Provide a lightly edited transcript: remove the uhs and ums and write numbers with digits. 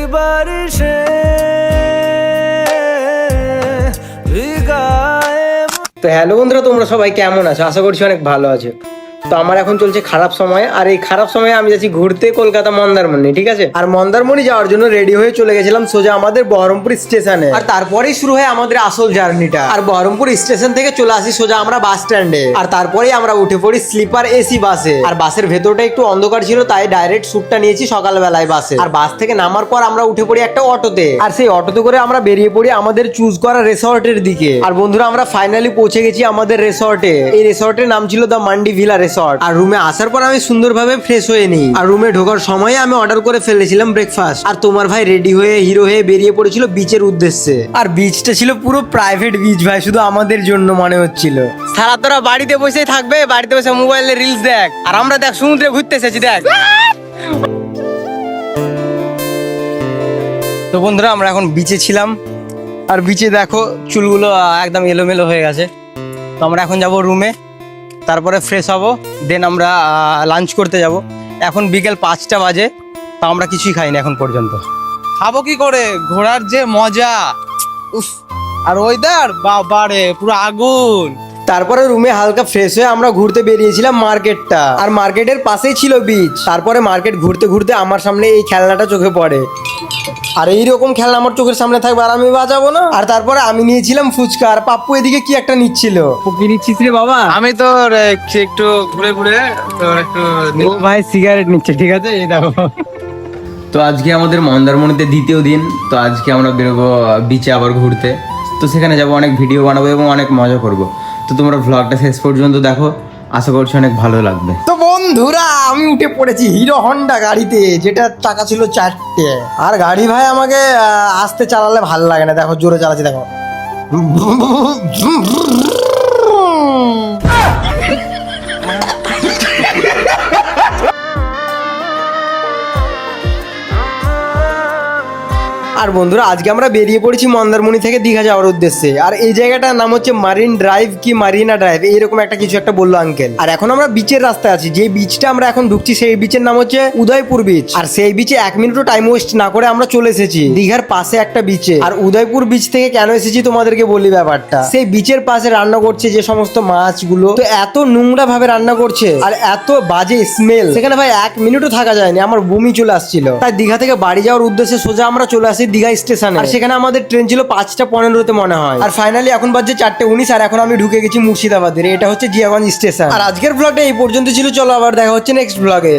তো হ্যালো বন্ধুরা, তোমরা সবাই কেমন আছো? আশা করছি অনেক ভালো আছো। তো আমার এখন চলছে খারাপ সময়, আর এই খারাপ সময়ে আমি যাচ্ছি ঘুরতে কলকাতা মন্দারমণি, ঠিক আছে? আর মন্দারমণি যাওয়ার জন্য রেডি হয়ে চলে গেছিলাম সোজা আমাদের বহরমপুর স্টেশনে। আর তারপরেই শুরু হয় আমাদের আসল জার্নিটা। আর বহরমপুর স্টেশন থেকে চলে আসি সোজা আমরা বাস স্ট্যান্ডে। আর তারপরেই আমরা উঠে পড়ি স্লিপার এসি বাসে। আর বাসের ভেতরটা একটু অন্ধকার ছিল, তাই ডাইরেক্ট শ্যুটটা নিয়েছি সকালবেলায় বাসে। আর বাস থেকে নামার পর আমরা উঠে পড়ি একটা অটোতে। আর সেই অটোতে করে আমরা বেরিয়ে পড়ি আমাদের চুজ করা রিসর্টের দিকে। আর বন্ধুরা, আমরা ফাইনালি পৌঁছে গেছি আমাদের রিসর্টে। এই রিসর্টের নাম ছিল দ্য মান্ডি ভিলা রিসর্ট। আর রুমে আসার পর আমি সুন্দরভাবে ফ্রেশ হয়ে নিই। আর রুমে ঢোকার সময় আমি অর্ডার করে ফেলেছিলাম ব্রেকফাস্ট। আর তোমার ভাই রেডি হয়ে হিরো হয়ে বেরিয়ে পড়েছিল বিচের উদ্দেশ্যে। আর বিচটা ছিল পুরো প্রাইভেট বিচ ভাই, শুধু আমাদের জন্য মনে হচ্ছিল। সারা তোরা বাড়িতে বসেই থাকবে, বাড়িতে বসে মোবাইলে রিলস দেখ, আর আমরা দেখ সমুদ্রে ঘুরতে এসেছি দেখ। তো বন্ধুরা, আমরা এখন বিচে ছিলাম। আর বিচে দেখো চুলগুলো একদম এলোমেলো হয়ে গেছে। তো আমরা এখন যাব রুমে, তারপরে ফ্রেশ হব, দেন আমরা লাঞ্চ করতে যাব। এখন বিকেল 5টা বাজে, তো আমরা কিছুই খাইনি এখন পর্যন্ত। খাবো কি করে? ঘোরার যে মজা, উফ! আর ওয়েদার বাবারে পুরো আগুন। তারপরে রুমে হালকা ফ্রেশ হয়ে আমরা ঘুরতে বেরিয়েছিলাম মার্কেটটা। আর মার্কেটের পাশেই ছিল বিচ। তারপরে মার্কেট ঘুরতে ঘুরতে আমার সামনে এই খেলনাটা চোখে পড়ে। আর এইরকম খেলনা আমার চোখের সামনে থাকবে আর আমি বাজাবো না? আর তারপরে আমি নিয়েছিলাম ফুচকা, আর পাপ্পু এদিকে কি একটা নিচ্ছিল। কি নিচ্ছিস রে বাবা? আমি তো একটু ঘুরে ঘুরে একটু ভাই সিগারেট নিচ্ছে, ঠিক আছে? এই দেখো। তো আজকে আমাদের মন্দারমণিতে দ্বিতীয় দিন। তো আজকে আমরা বেরোবো বিচে আবার ঘুরতে। তো সেখানে যাবো, অনেক ভিডিও বানাবো এবং অনেক মজা করব। তো তোমরা ভ্লগটা শেষ পর্যন্ত দেখো, আশা করছি অনেক ভালো লাগবে। তো বন্ধুরা, আমি উঠে পড়েছি হিরো হন্ডা গাড়িতে, যেটা চাকা ছিল 4টে। আর গাড়ি ভাই আমাকে আস্তে চালালে ভালো লাগে না, দেখো জোরে চালাচ্ছি দেখো। আর বন্ধুরা, আজকে আমরা বেরিয়ে পড়েছি মন্দারমণি থেকে দীঘা যাওয়ার উদ্দেশ্যে। আর এই জায়গাটার নাম হচ্ছে মারিন ড্রাইভ কি মারিনা ড্রাইভ, এইরকম একটা কিছু একটা বললো আঙ্কেল। আর এখন আমরা বিচের রাস্তায় আছি। যে বিচটা আমরা এখন ঢুকছি সেই বিচের নাম হচ্ছে উদয়পুর বিচ। আর সেই বিচে 1 মিনিটও টাইম ওয়েস্ট না করে আমরা চলে এসেছি দীঘার পাশে একটা বিচে। আর উদয়পুর বিচ থেকে কেন এসেছি তোমাদেরকে বলি ব্যাপারটা। সেই বিচের পাশে রান্না করছে যে সমস্ত মাছগুলো, তো এত নোংরা ভাবে রান্না করছে আর এত বাজে স্মেল, সেখানে ভাই 1 মিনিটও থাকা যায়নি, আমার বমি চলে আসছিল। তাই দীঘা থেকে বাড়ি যাওয়ার উদ্দেশ্যে সোজা আমরা চলে আসি দীঘা স্টেশনে। আর সেখানে আমাদের ট্রেন ছিল 5টা 15-তে মনে হয়। আর ফাইনালি এখন বাজছে 4:19, আর এখন আমি ঢুকে গেছি মুর্শিদাবাদের। এটা হচ্ছে জিয়াগঞ্জ স্টেশন। আর আজকের ব্লগটা এই পর্যন্ত ছিল। চলো আবার দেখা হচ্ছে নেক্সট ব্লগে।